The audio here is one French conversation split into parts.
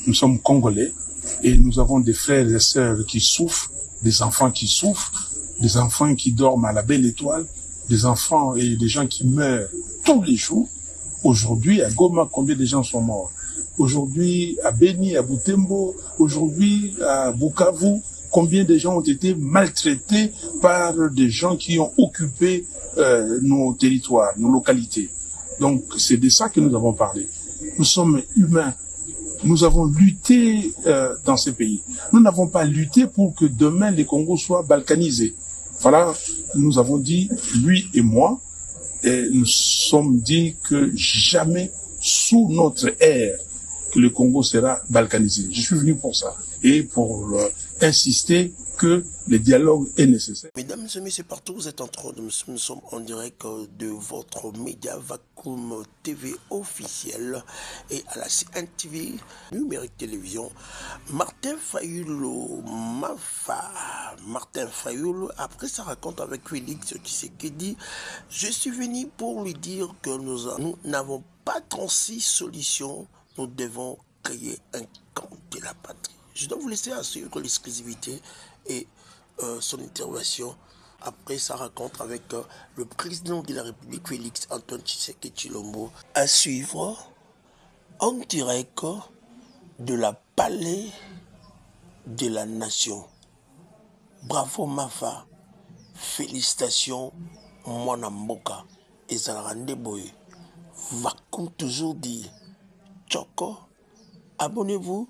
Nous sommes Congolais et nous avons des frères et sœurs qui souffrent, des enfants qui souffrent, des enfants qui dorment à la belle étoile, des enfants et des gens qui meurent tous les jours. Aujourd'hui, à Goma, combien de gens sont morts? Aujourd'hui, à Beni, à Butembo, aujourd'hui, à Bukavu, combien de gens ont été maltraités par des gens qui ont occupé nos territoires, nos localités. Donc, c'est de ça que nous avons parlé. Nous sommes humains. Nous avons lutté dans ces pays. Nous n'avons pas lutté pour que demain les Congos soient balkanisés. Voilà, nous avons dit, lui et moi, et nous sommes dit que jamais sous notre ère que le Congo sera balkanisé. Je suis venu pour ça et pour insister que le dialogue est nécessaire. Mesdames et messieurs, partout vous êtes en train de nous sommes en direct de votre média Vacuum TV officiel et à la CNTV numérique télévision. Martin Fayulu Martin Fayulu, après sa rencontre avec Félix Tshisekedi, je suis venu pour lui dire que nous n'avons pas 36 solutions, nous devons créer un camp de la patrie. Je dois vous laisser assurer l'exclusivité et son intervention après sa rencontre avec le président de la République, Félix Antoine Tshisekedi Tshilombo, à suivre en direct de la Palais de la Nation. Bravo Mafa, félicitations Mwana Mboka et Zalrande Boye. Vacuum toujours dit, Tchoko, abonnez-vous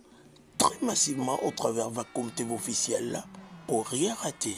très massivement au travers Vacuum TV officiel pour rien rater.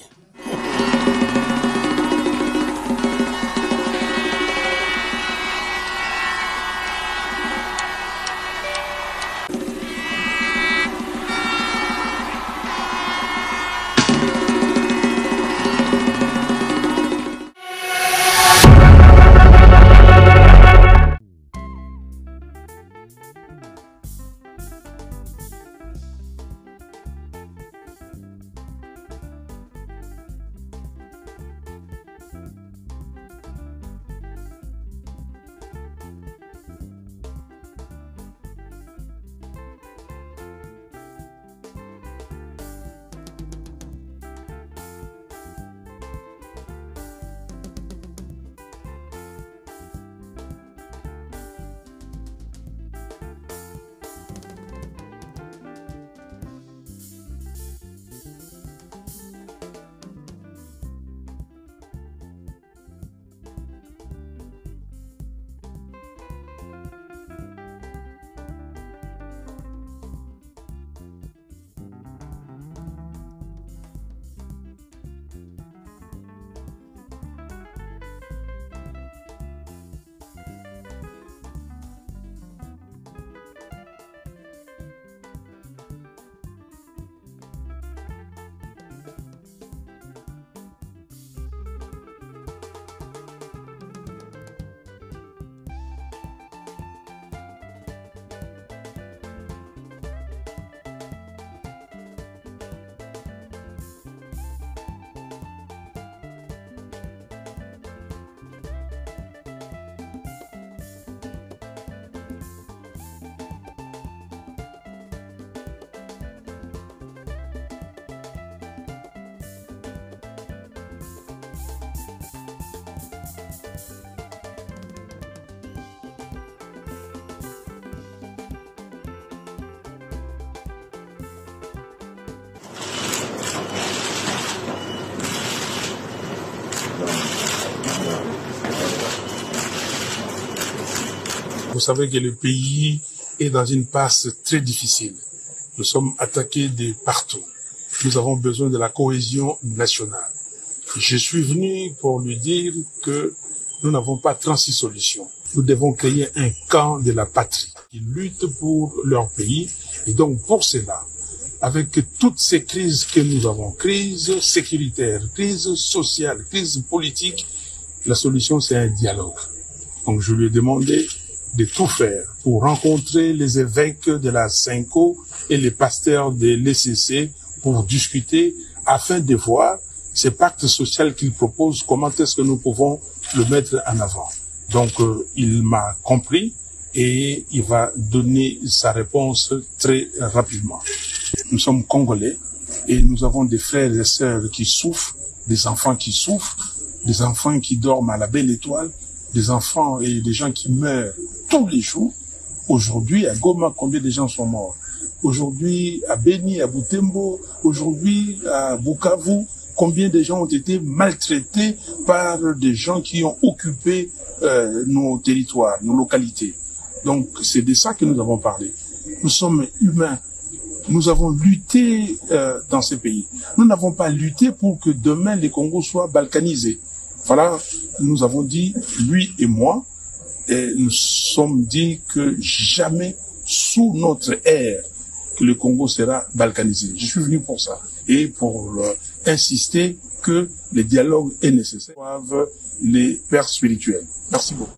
Vous savez que le pays est dans une passe très difficile. Nous sommes attaqués de partout. Nous avons besoin de la cohésion nationale. Je suis venu pour lui dire que nous n'avons pas 36 solutions. Nous devons créer un camp de la patrie qui lutte pour leur pays. Et donc pour cela, avec toutes ces crises que nous avons, crise sécuritaire, crise sociale, crise politique, la solution c'est un dialogue. Donc je lui ai demandé de tout faire pour rencontrer les évêques de la Cinco et les pasteurs de l'ECC pour discuter afin de voir ce pacte social qu'il propose, comment est-ce que nous pouvons le mettre en avant. Donc il m'a compris et il va donner sa réponse très rapidement. Nous sommes Congolais et nous avons des frères et sœurs qui souffrent, des enfants qui souffrent, des enfants qui dorment à la belle étoile, des enfants et des gens qui meurent tous les jours. Aujourd'hui, à Goma, combien de gens sont morts? Aujourd'hui, à Beni, à Butembo, aujourd'hui, à Bukavu, combien de gens ont été maltraités par des gens qui ont occupé nos territoires, nos localités. Donc, c'est de ça que nous avons parlé. Nous sommes humains. Nous avons lutté dans ces pays. Nous n'avons pas lutté pour que demain les Congos soient balkanisés. Voilà, nous avons dit, lui et moi, et nous sommes dit que jamais sous notre ère que le Congo sera balkanisé. Je suis venu pour ça et pour insister que le dialogue est nécessaire. Les pères spirituels. Merci beaucoup.